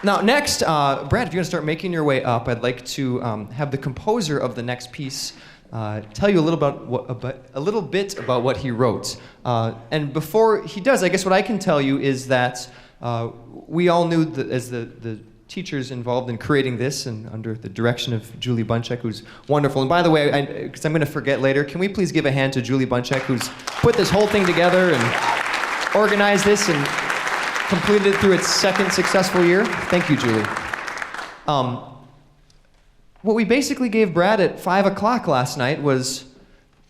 Now, next, Brad, if you're going to start making your way up, I'd like to have the composer of the next piece tell you a little bit about what he wrote. And before he does, I guess what I can tell you is that we all knew that as the teachers involved in creating this and under the direction of Julie Bunchek, who's wonderful. And by the way, because I'm going to forget later, can we please give a hand to Julie Bunchek, who's put this whole thing together and organized this and completed it through its second successful year? Thank you, Julie. What we basically gave Brad at 5 o'clock last night was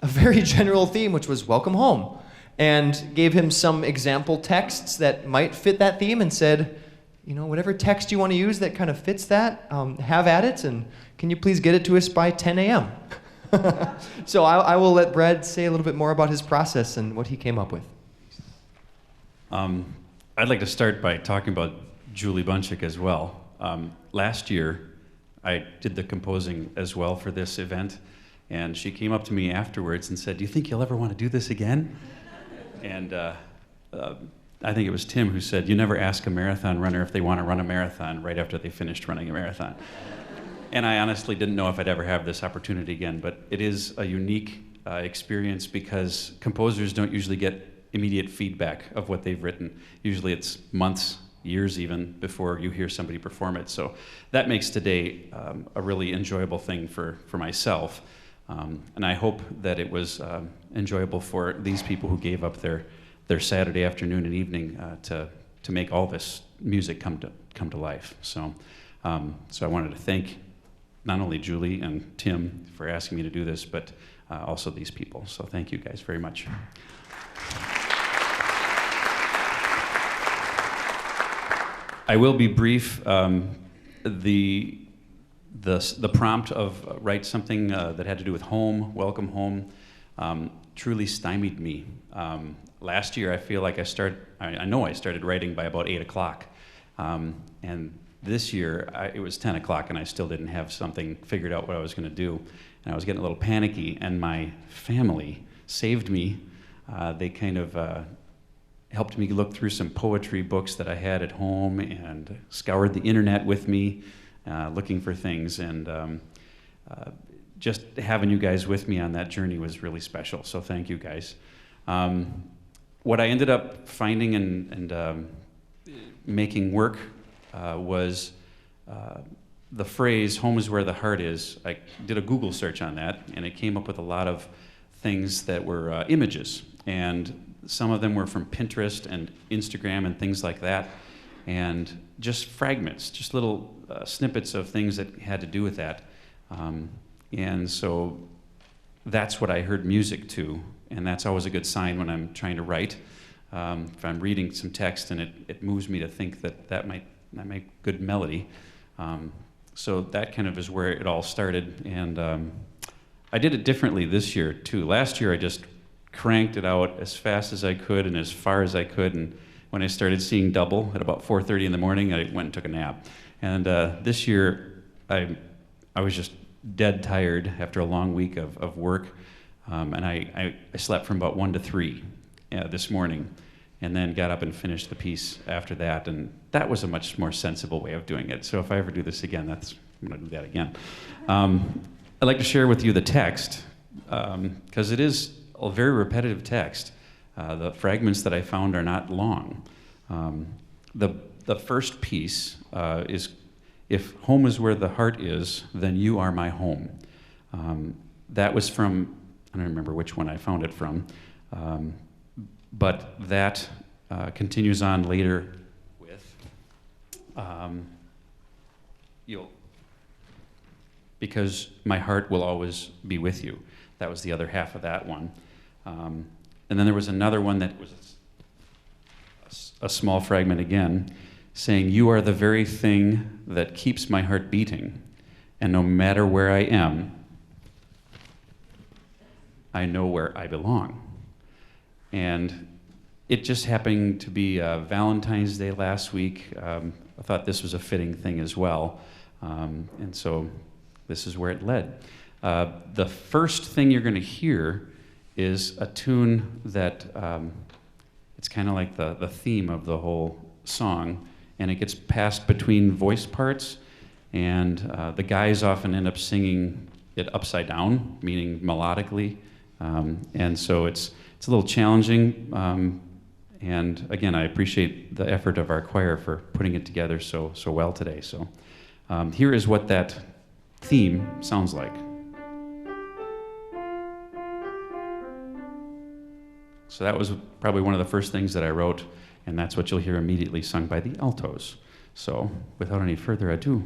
a very general theme, which was welcome home, and gave him some example texts that might fit that theme and said, you know, whatever text you want to use that kind of fits that, have at it, and can you please get it to us by 10 a.m.? So I will let Brad say a little bit more about his process and what he came up with. I'd like to start by talking about Julie Bunchek as well. Last year, I did the composing as well for this event, and she came up to me afterwards and said, "Do you think you'll ever want to do this again?" And I think it was Tim who said, "You never ask a marathon runner if they want to run a marathon right after they finished running a marathon." And I honestly didn't know if I'd ever have this opportunity again, but it is a unique experience because composers don't usually get immediate feedback of what they've written. Usually it's months, years even, before you hear somebody perform it. So that makes today a really enjoyable thing for myself. And I hope that it was enjoyable for these people who gave up their Saturday afternoon and evening to make all this music come to life. So I wanted to thank not only Julie and Tim for asking me to do this, but also these people. So thank you guys very much. I will be brief. The prompt of write something that had to do with home, welcome home, truly stymied me. Last year, I feel like I know I started writing by about 8 o'clock. And this year, it was 10 o'clock and I still didn't have something figured out what I was going to do. And I was getting a little panicky, and my family saved me. They kind of helped me look through some poetry books that I had at home and scoured the internet with me, looking for things. And just having you guys with me on that journey was really special. So thank you guys. What I ended up finding and making work was the phrase, home is where the heart is. I did a Google search on that, and it came up with a lot of things that were images. And some of them were from Pinterest and Instagram and things like that. And just fragments, just little snippets of things that had to do with that. And so that's what I heard music to. And that's always a good sign when I'm trying to write. If I'm reading some text and it moves me to think that might make good melody. So that kind of is where it all started. And I did it differently this year too. Last year I just cranked it out as fast as I could and as far as I could. And when I started seeing double at about 4:30 in the morning, I went and took a nap. And this year I was just dead tired after a long week of work. And I slept from about 1 to 3 this morning, and then got up and finished the piece after that. And that was a much more sensible way of doing it. So if I ever do this again, I'm going to do that again. I'd like to share with you the text, because it is a very repetitive text. The fragments that I found are not long. The first piece is, if home is where the heart is, then you are my home. That was from, I don't remember which one I found it from, but that continues on later with, because my heart will always be with you. That was the other half of that one. And then there was another one that was a small fragment again, saying, you are the very thing that keeps my heart beating, and no matter where I am, I know where I belong. And it just happened to be Valentine's Day last week. I thought this was a fitting thing as well. And so this is where it led. The first thing you're going to hear is a tune that it's kind of like the theme of the whole song, and it gets passed between voice parts, and the guys often end up singing it upside down, meaning melodically, and so it's a little challenging. And again, I appreciate the effort of our choir for putting it together so well today. So here is what that theme sounds like. So that was probably one of the first things that I wrote, and that's what you'll hear immediately sung by the altos. So without any further ado,